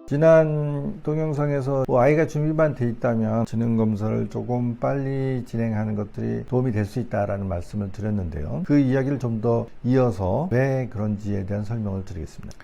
지난 동영상에서 아이가 준비만 돼 있다면 지능검사를 조금 빨리 진행하는 것들이 도움이 될 수 있다라는 말씀을 드렸는데요. 그 이야기를 좀 더 이어서 왜 그런지에 대한 설명을 드리겠습니다.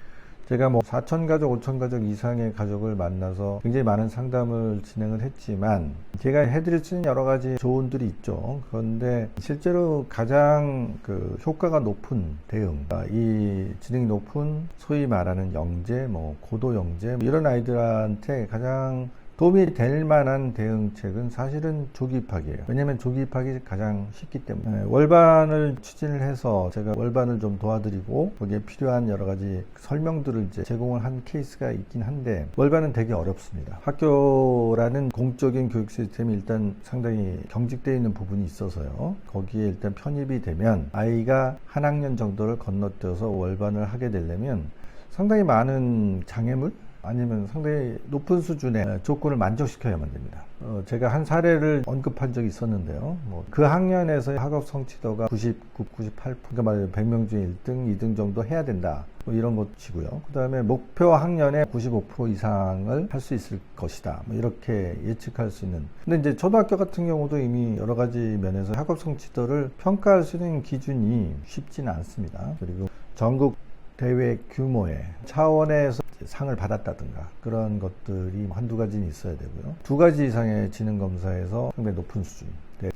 제가 4천 가족, 5천 가족 이상의 가족을 만나서 굉장히 많은 상담을 진행을 했지만 제가 해드릴 수 있는 여러 가지 조언들이 있죠. 그런데 실제로 가장 효과가 높은 대응, 이 지능이 높은 소위 말하는 영재, 고도 영재 이런 아이들한테 가장 도움이 될 만한 대응책은 사실은 조기 입학이에요. 왜냐하면 조기 입학이 가장 쉽기 때문에. 월반을 추진을 해서 제가 월반을 좀 도와드리고 거기에 필요한 여러 가지 설명들을 이제 제공을 한 케이스가 있긴 한데 월반은 되게 어렵습니다. 학교라는 공적인 교육 시스템이 일단 상당히 경직되어 있는 부분이 있어서요. 거기에 일단 편입이 되면 아이가 한 학년 정도를 건너뛰어서 월반을 하게 되려면 상당히 많은 장애물 아니면 상당히 높은 수준의 조건을 만족시켜야만 됩니다. 제가 한 사례를 언급한 적이 있었는데요. 그 학년에서의 학업 성취도가 99, 98%, 그러니까 말하자면 100명 중에 1등, 2등 정도 해야 된다. 이런 것이고요. 그 다음에 목표 학년에 95% 이상을 할 수 있을 것이다. 이렇게 예측할 수 있는. 근데 이제 초등학교 같은 경우도 이미 여러 가지 면에서 학업 성취도를 평가할 수 있는 기준이 쉽지는 않습니다. 그리고 전국 대회 규모의 차원에서 상을 받았다든가 그런 것들이 한두 가지는 있어야 되고요. 두 가지 이상의 지능검사에서 상당히 높은 수준,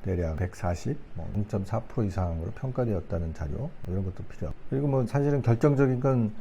대략 140, 0.4% 이상으로 평가되었다는 자료 이런 것도 필요하고, 그리고 사실은 결정적인 건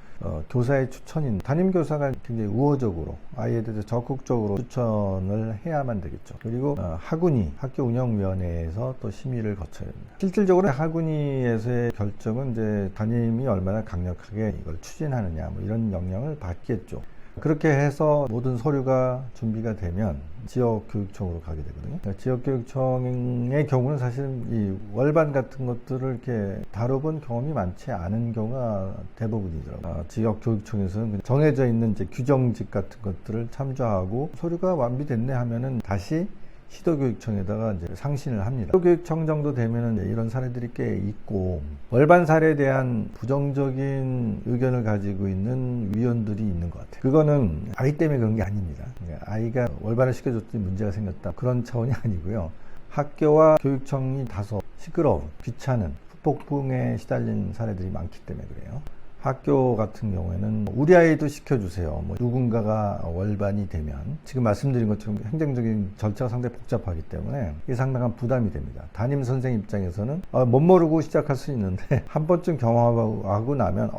교사의 추천인 담임교사가 굉장히 우호적으로 아이에 대해서 적극적으로 추천을 해야만 되겠죠. 그리고 학운위, 학교 운영위원회에서 또 심의를 거쳐야 됩니다. 실질적으로 학운위에서의 결정은 이제 담임이 얼마나 강력하게 이걸 추진하느냐 이런 영향을 받겠죠. 그렇게 해서 모든 서류가 준비가 되면 지역교육청으로 가게 되거든요. 지역교육청의 경우는 사실은 이 월반 같은 것들을 이렇게 다뤄본 경험이 많지 않은 경우가 대부분이더라고요. 지역교육청에서는 정해져 있는 이제 규정집 같은 것들을 참조하고 서류가 완비됐네 하면은 다시 시도교육청에다가 이제 상신을 합니다. 시도교육청 정도 되면은 이런 사례들이 꽤 있고, 월반 사례에 대한 부정적인 의견을 가지고 있는 위원들이 있는 것 같아요. 그거는 아이 때문에 그런 게 아닙니다. 아이가 월반을 시켜줬더니 문제가 생겼다, 그런 차원이 아니고요. 학교와 교육청이 다소 시끄러운, 귀찮은, 후폭풍에 시달린 사례들이 많기 때문에 그래요. 학교 같은 경우에는 우리 아이도 시켜주세요. 누군가가 월반이 되면 지금 말씀드린 것처럼 행정적인 절차가 상당히 복잡하기 때문에 이게 상당한 부담이 됩니다. 담임 선생 입장에서는 못 모르고 시작할 수 있는데 한 번쯤 경험하고 나면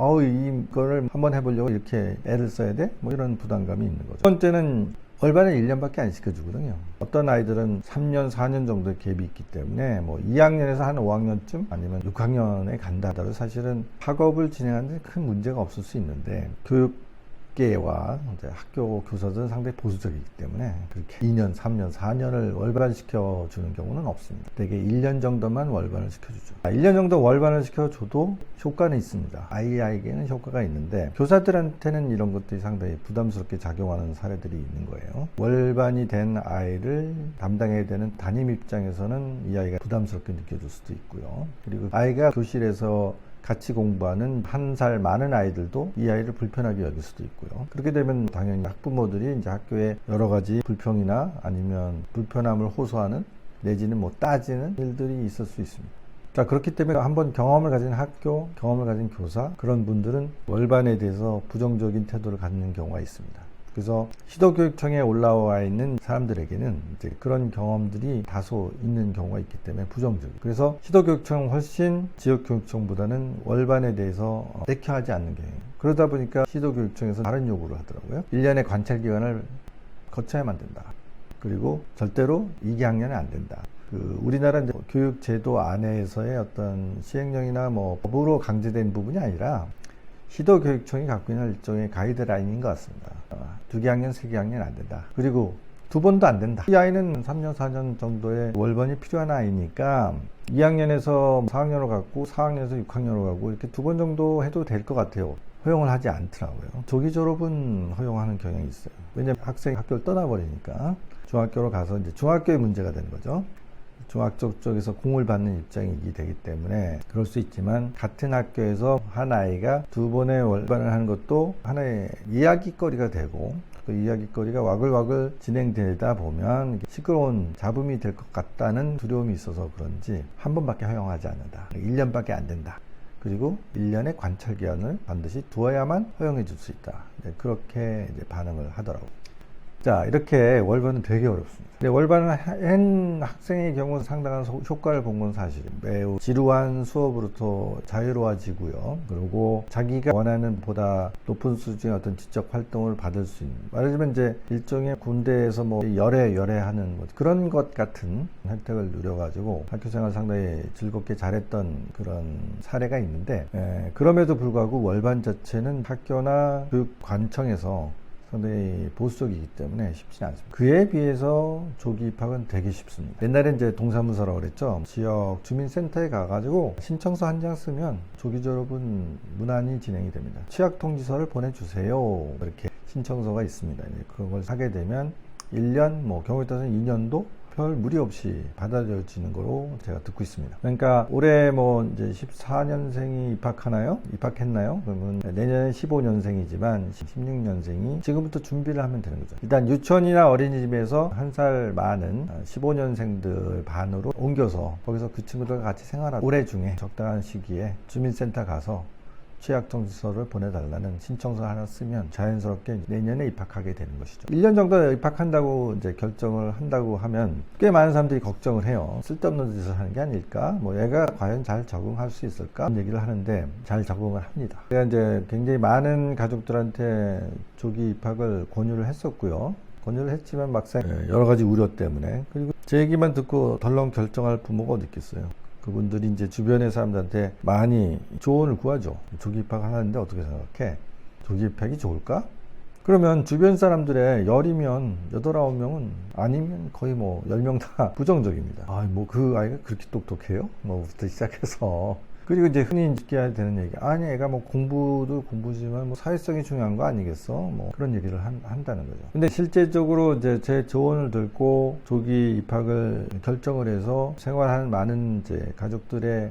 이거를 한번 해보려고 이렇게 애를 써야 돼? 이런 부담감이 있는 거죠. 첫 번째는 월반을 1년밖에 안 시켜주거든요. 어떤 아이들은 3년, 4년 정도의 갭이 있기 때문에 2학년에서 한 5학년쯤 아니면 6학년에 간다 하더라도 사실은 학업을 진행하는 데 큰 문제가 없을 수 있는데 교육계와 이제 학교 교사들은 상당히 보수적이기 때문에 그렇게 2년, 3년, 4년을 월반시켜주는 경우는 없습니다. 대개 1년 정도만 월반을 시켜주죠. 1년 정도 월반을 시켜줘도 효과는 있습니다. 아이에게는 효과가 있는데 교사들한테는 이런 것들이 상당히 부담스럽게 작용하는 사례들이 있는 거예요. 월반이 된 아이를 담당해야 되는 담임 입장에서는 이 아이가 부담스럽게 느껴질 수도 있고요. 그리고 아이가 교실에서 같이 공부하는 한 살 많은 아이들도 이 아이를 불편하게 여길 수도 있고요. 그렇게 되면 당연히 학부모들이 이제 학교에 여러 가지 불평이나 아니면 불편함을 호소하는 내지는 따지는 일들이 있을 수 있습니다. 자, 그렇기 때문에 한번 경험을 가진 학교, 경험을 가진 교사, 그런 분들은 월반에 대해서 부정적인 태도를 갖는 경우가 있습니다. 그래서 시도교육청에 올라와 있는 사람들에게는 이제 그런 경험들이 다소 있는 경우가 있기 때문에 부정적이에요. 그래서 시도교육청은 훨씬 지역교육청보다는 월반에 대해서 내켜하지 않는 경우예요. 그러다 보니까 시도교육청에서 다른 요구를 하더라고요. 1년의 관찰기간을 거쳐야만 된다. 그리고 절대로 2학년은 안 된다. 우리나라 교육제도 안에서의 어떤 시행령이나 법으로 강제된 부분이 아니라 시도교육청이 갖고 있는 일종의 가이드라인인 것 같습니다. 2학년, 3학년 안 된다. 그리고 2번도 안 된다. 이 아이는 3년, 4년 정도의 월반이 필요한 아이니까 2학년에서 4학년으로 갔고 4학년에서 6학년으로 가고 이렇게 2번 정도 해도 될 것 같아요. 허용을 하지 않더라고요. 조기 졸업은 허용하는 경향이 있어요. 왜냐하면 학생이 학교를 떠나버리니까 중학교로 가서 이제 중학교의 문제가 되는 거죠. 중학교 쪽에서 공을 받는 입장이기 되기 때문에 그럴 수 있지만 같은 학교에서 한 아이가 2번의 월반을 하는 것도 하나의 이야기거리가 되고 그 이야기거리가 와글와글 진행되다 보면 시끄러운 잡음이 될 것 같다는 두려움이 있어서 그런지 한 번밖에 허용하지 않는다. 1년밖에 안 된다. 그리고 1년의 관찰 기간을 반드시 두어야만 허용해 줄 수 있다. 그렇게 이제 반응을 하더라고요. 자, 이렇게 월반은 되게 어렵습니다. 근데 월반을 한 학생의 경우 상당한 효과를 본 건 사실이에요. 매우 지루한 수업으로부터 자유로워지고요. 그리고 자기가 원하는 보다 높은 수준의 어떤 지적 활동을 받을 수 있는, 말하자면 이제 일종의 군대에서 뭐 열애하는 뭐 그런 것 같은 혜택을 누려가지고 학교 생활 상당히 즐겁게 잘했던 그런 사례가 있는데, 그럼에도 불구하고 월반 자체는 학교나 교육관청에서 상당히 보수적이기 때문에 쉽지는 않습니다. 그에 비해서 조기 입학은 되게 쉽습니다. 옛날에 이제 동사무소라고 그랬죠. 지역 주민센터에 가가지고 신청서 한 장 쓰면 조기 졸업은 무난히 진행이 됩니다. 취약 통지서를 보내주세요. 이렇게 신청서가 있습니다. 그걸 하게 되면 1년, 뭐 경우에 따라서는 2년도 별 무리 없이 받아들여지는 거로 제가 듣고 있습니다. 그러니까 올해 뭐 이제 14년생이 입학했나요? 그러면 내년에 15년생이지만 16년생이 지금부터 준비를 하면 되는 거죠. 일단 유치원이나 어린이집에서 한 살 많은 15년생들 반으로 옮겨서 거기서 그 친구들과 같이 생활하고 올해 중에 적당한 시기에 주민센터 가서 취약통지서를 보내달라는 신청서 하나 쓰면 자연스럽게 내년에 입학하게 되는 것이죠. 1년 정도 입학한다고 이제 결정을 한다고 하면 꽤 많은 사람들이 걱정을 해요. 쓸데없는 짓을 하는 게 아닐까? 뭐 얘가 과연 잘 적응할 수 있을까? 이런 얘기를 하는데 잘 적응을 합니다. 제가 이제 굉장히 많은 가족들한테 조기 입학을 권유를 했었고요. 권유를 했지만 막상 여러 가지 우려 때문에, 그리고 제 얘기만 듣고 덜렁 결정할 부모가 어디 있겠어요. 그분들이 이제 주변의 사람들한테 많이 조언을 구하죠. 조기 입학 하는데 어떻게 생각해? 조기 입학이 좋을까? 그러면 주변 사람들의 10이면 8, 9명은 아니면 거의 뭐 10명 다 부정적입니다. 뭐 그 아이가 그렇게 똑똑해요? 뭐부터 시작해서. 그리고 이제 흔히 듣게 되는 얘기, 아니 애가 뭐 공부도 공부지만 뭐 사회성이 중요한 거 아니겠어? 뭐 그런 얘기를 한다는 거죠. 근데 실제적으로 이제 제 조언을 듣고 조기 입학을 결정을 해서 생활하는 많은 이제 가족들의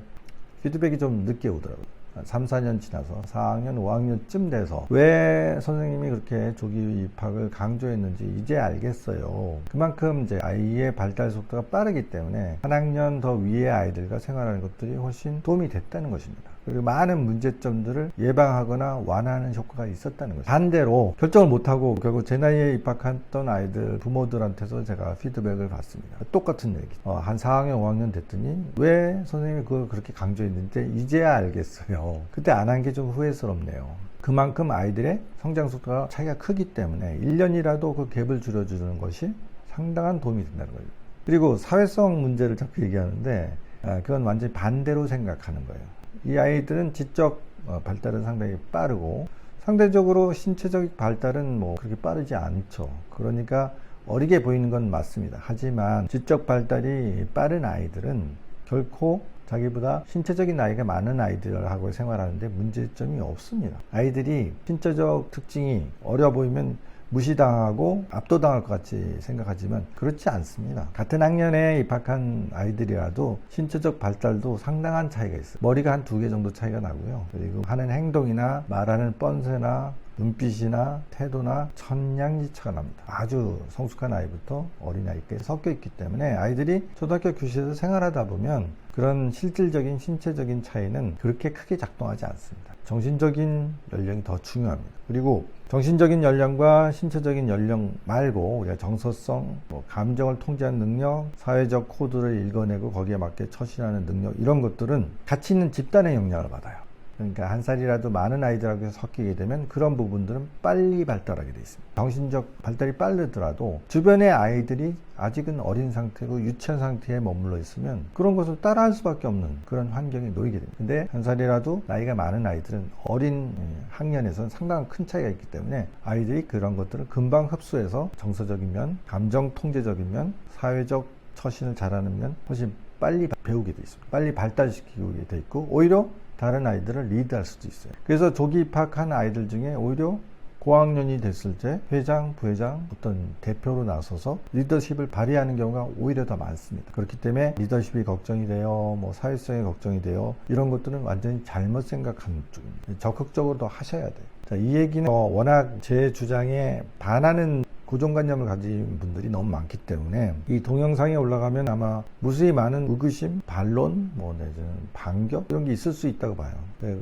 피드백이 좀 늦게 오더라고요. 3, 4년 지나서 4학년, 5학년쯤 돼서 왜 선생님이 그렇게 조기 입학을 강조했는지 이제 알겠어요. 그만큼 이제 아이의 발달 속도가 빠르기 때문에 한 학년 더 위의 아이들과 생활하는 것들이 훨씬 도움이 됐다는 것입니다. 그리고 많은 문제점들을 예방하거나 완화하는 효과가 있었다는 거죠. 반대로 결정을 못하고 결국 제 나이에 입학했던 아이들 부모들한테서 제가 피드백을 받습니다. 똑같은 얘기. 한 4학년, 5학년 됐더니 왜 선생님이 그걸 그렇게 강조했는지 이제야 알겠어요. 그때 안 한 게 좀 후회스럽네요. 그만큼 아이들의 성장 속도가 차이가 크기 때문에 1년이라도 그 갭을 줄여주는 것이 상당한 도움이 된다는 거예요. 그리고 사회성 문제를 자꾸 얘기하는데 그건 완전히 반대로 생각하는 거예요. 이 아이들은 지적 발달은 상당히 빠르고 상대적으로 신체적 발달은 뭐 그렇게 빠르지 않죠. 그러니까 어리게 보이는 건 맞습니다. 하지만 지적 발달이 빠른 아이들은 결코 자기보다 신체적인 나이가 많은 아이들하고 생활하는데 문제점이 없습니다. 아이들이 신체적 특징이 어려 보이면 무시당하고 압도당할 것 같이 생각하지만 그렇지 않습니다. 같은 학년에 입학한 아이들이라도 신체적 발달도 상당한 차이가 있어요. 머리가 한 2개 정도 차이가 나고요. 그리고 하는 행동이나 말하는 뻔세나 눈빛이나 태도나 천냥지차가 납니다. 아주 성숙한 아이부터 어린아이까지 섞여 있기 때문에 아이들이 초등학교 교실에서 생활하다 보면 그런 실질적인 신체적인 차이는 그렇게 크게 작동하지 않습니다. 정신적인 연령이 더 중요합니다. 그리고 정신적인 연령과 신체적인 연령 말고 우리가 정서성, 감정을 통제하는 능력, 사회적 코드를 읽어내고 거기에 맞게 처신하는 능력, 이런 것들은 같이 있는 집단의 영향을 받아요. 그러니까 한 살이라도 많은 아이들하고 섞이게 되면 그런 부분들은 빨리 발달하게 되어 있습니다. 정신적 발달이 빠르더라도 주변의 아이들이 아직은 어린 상태고 유치한 상태에 머물러 있으면 그런 것을 따라할 수밖에 없는 그런 환경에 놓이게 됩니다. 근데 한 살이라도 나이가 많은 아이들은 어린 학년에서는 상당한 큰 차이가 있기 때문에 아이들이 그런 것들을 금방 흡수해서 정서적인 면, 감정 통제적인 면, 사회적 처신을 잘하는 면 훨씬 빨리 배우게 되어 있습니다. 빨리 발달시키게 되어 있고 오히려 다른 아이들을 리드할 수도 있어요. 그래서 조기 입학한 아이들 중에 오히려 고학년이 됐을 때 회장, 부회장, 어떤 대표로 나서서 리더십을 발휘하는 경우가 오히려 더 많습니다. 그렇기 때문에 리더십이 걱정이 돼요. 뭐 사회성이 걱정이 돼요. 이런 것들은 완전히 잘못 생각하는 쪽입니다. 적극적으로 더 하셔야 돼요. 자, 이 얘기는 워낙 제 주장에 반하는 고정관념을 가진 분들이 너무 많기 때문에 이 동영상에 올라가면 아마 무수히 많은 의구심, 반론, 내지는 반격 이런 게 있을 수 있다고 봐요.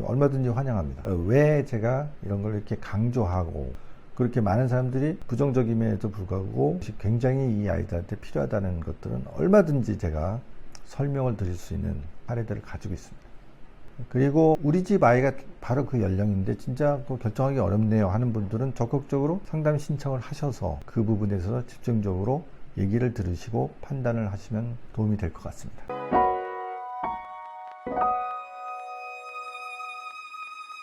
얼마든지 환영합니다. 왜 제가 이런 걸 이렇게 강조하고 그렇게 많은 사람들이 부정적임에도 불구하고 굉장히 이 아이들한테 필요하다는 것들은 얼마든지 제가 설명을 드릴 수 있는 사례들을 가지고 있습니다. 그리고 우리 집 아이가 바로 그 연령인데 진짜 결정하기 어렵네요 하는 분들은 적극적으로 상담 신청을 하셔서 그 부분에서 집중적으로 얘기를 들으시고 판단을 하시면 도움이 될 것 같습니다.